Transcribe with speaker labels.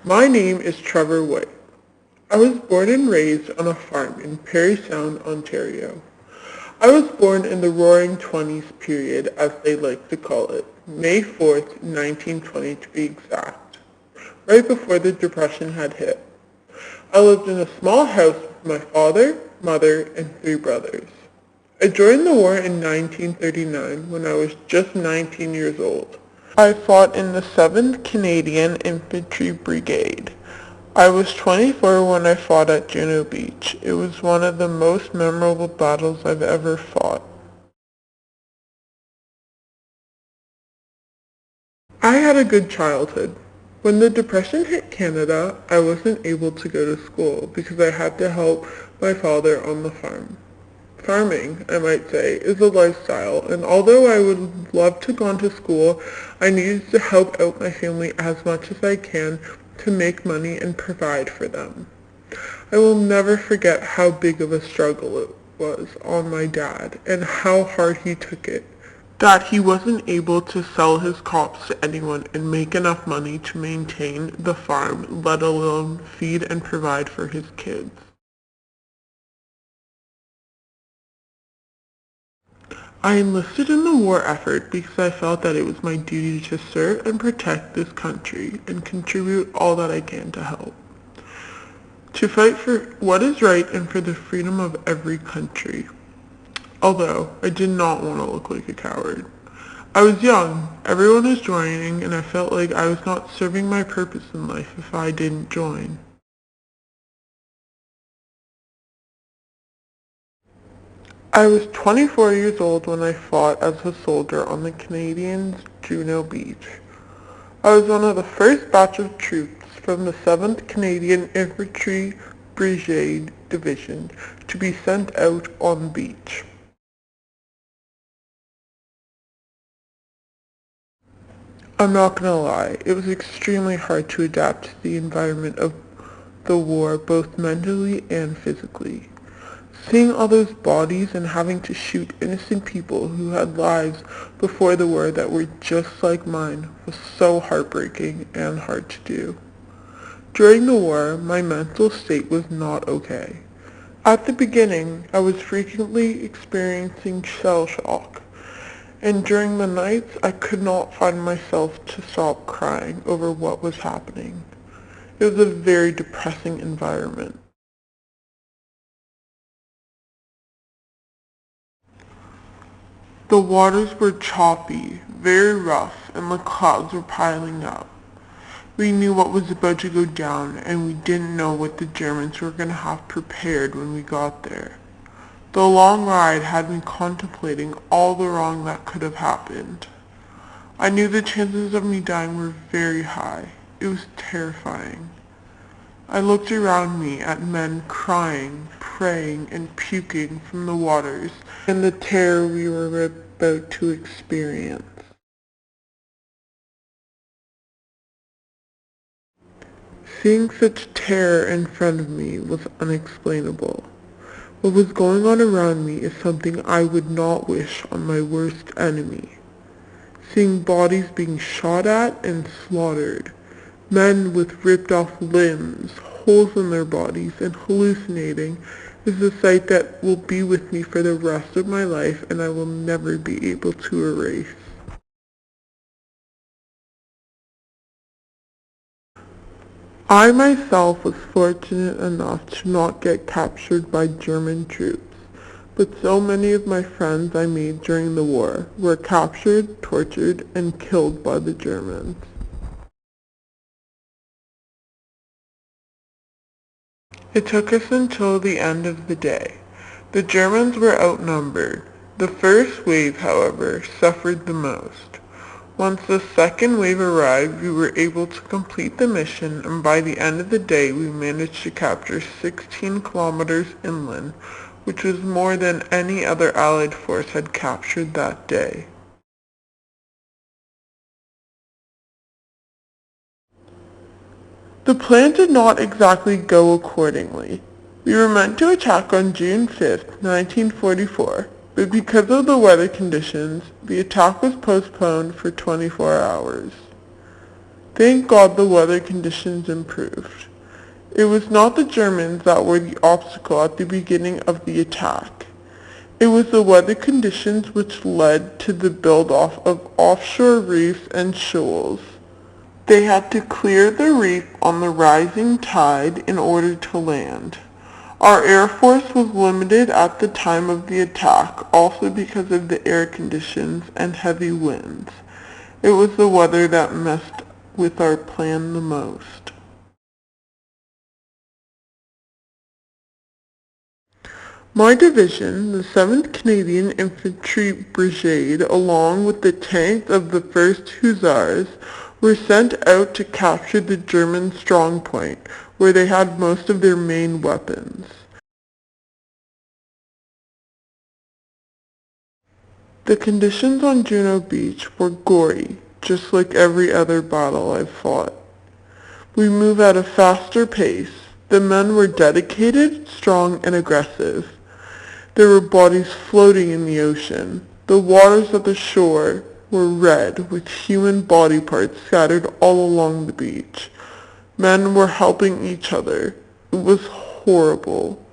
Speaker 1: My name is Trevor White. I was born and raised on a farm in Parry Sound, Ontario. I was born in the Roaring Twenties period, as they like to call it, May 4th, 1920 to be exact, right before the Depression had hit. I lived in a small house with my father, mother, and three brothers. I joined the war in 1939 when I was just 19 years old. I fought in the 7th Canadian Infantry Brigade. I was 24 when I fought at Juno Beach. It was one of the most memorable battles I've ever fought. I had a good childhood. When the Depression hit Canada, I wasn't able to go to school because I had to help my father on the farm. Farming, I might say, is a lifestyle, and although I would love to go on to school, I needed to help out my family as much as I can to make money and provide for them. I will never forget how big of a struggle it was on my dad and how hard he took it. That he wasn't able to sell his crops to anyone and make enough money to maintain the farm, let alone feed and provide for his kids. I enlisted in the war effort because I felt that it was my duty to serve and protect this country and contribute all that I can to help. To fight for what is right and for the freedom of every country. Although, I did not want to look like a coward. I was young, everyone was joining, and I felt like I was not serving my purpose in life if I didn't join. I was 24 years old when I fought as a soldier on the Canadians' Juno Beach. I was one of the first batch of troops from the 7th Canadian Infantry Brigade Division to be sent out on the beach. I'm not gonna lie, it was extremely hard to adapt to the environment of the war both mentally and physically. Seeing all those bodies and having to shoot innocent people who had lives before the war that were just like mine was so heartbreaking and hard to do. During the war, my mental state was not okay. At the beginning, I was frequently experiencing shell shock, and during the nights, I could not find myself to stop crying over what was happening. It was a very depressing environment. The waters were choppy, very rough, and the clouds were piling up. We knew what was about to go down, and we didn't know what the Germans were going to have prepared when we got there. The long ride had me contemplating all the wrong that could have happened. I knew the chances of me dying were very high. It was terrifying. I looked around me at men crying, praying, and puking from the waters and the terror we were about to experience. Seeing such terror in front of me was unexplainable. What was going on around me is something I would not wish on my worst enemy. Seeing bodies being shot at and slaughtered, men with ripped off limbs, holes in their bodies, and hallucinating is a sight that will be with me for the rest of my life and I will never be able to erase. I myself was fortunate enough to not get captured by German troops, but so many of my friends I made during the war were captured, tortured, and killed by the Germans. It took us until the end of the day. The Germans were outnumbered. The first wave, however, suffered the most. Once the second wave arrived, we were able to complete the mission, and by the end of the day we managed to capture 16 kilometers inland, which was more than any other Allied force had captured that day. The plan did not exactly go accordingly. We were meant to attack on June 5th, 1944, but because of the weather conditions, the attack was postponed for 24 hours. Thank God the weather conditions improved. It was not the Germans that were the obstacle at the beginning of the attack. It was the weather conditions which led to the build-off of offshore reefs and shoals. They had to clear the reef on the rising tide in order to land. Our Air Force was limited at the time of the attack also because of the air conditions and heavy winds. It was the weather that messed with our plan the most. My division, the 7th Canadian Infantry Brigade, along with the tanks of the 1st Hussars, were sent out to capture the German strongpoint, where they had most of their main weapons. The conditions on Juno Beach were gory, just like every other battle I've fought. We move at a faster pace. The men were dedicated, strong, and aggressive. There were bodies floating in the ocean. The waters of the shore were red with human body parts scattered all along the beach. Men were helping each other. It was horrible.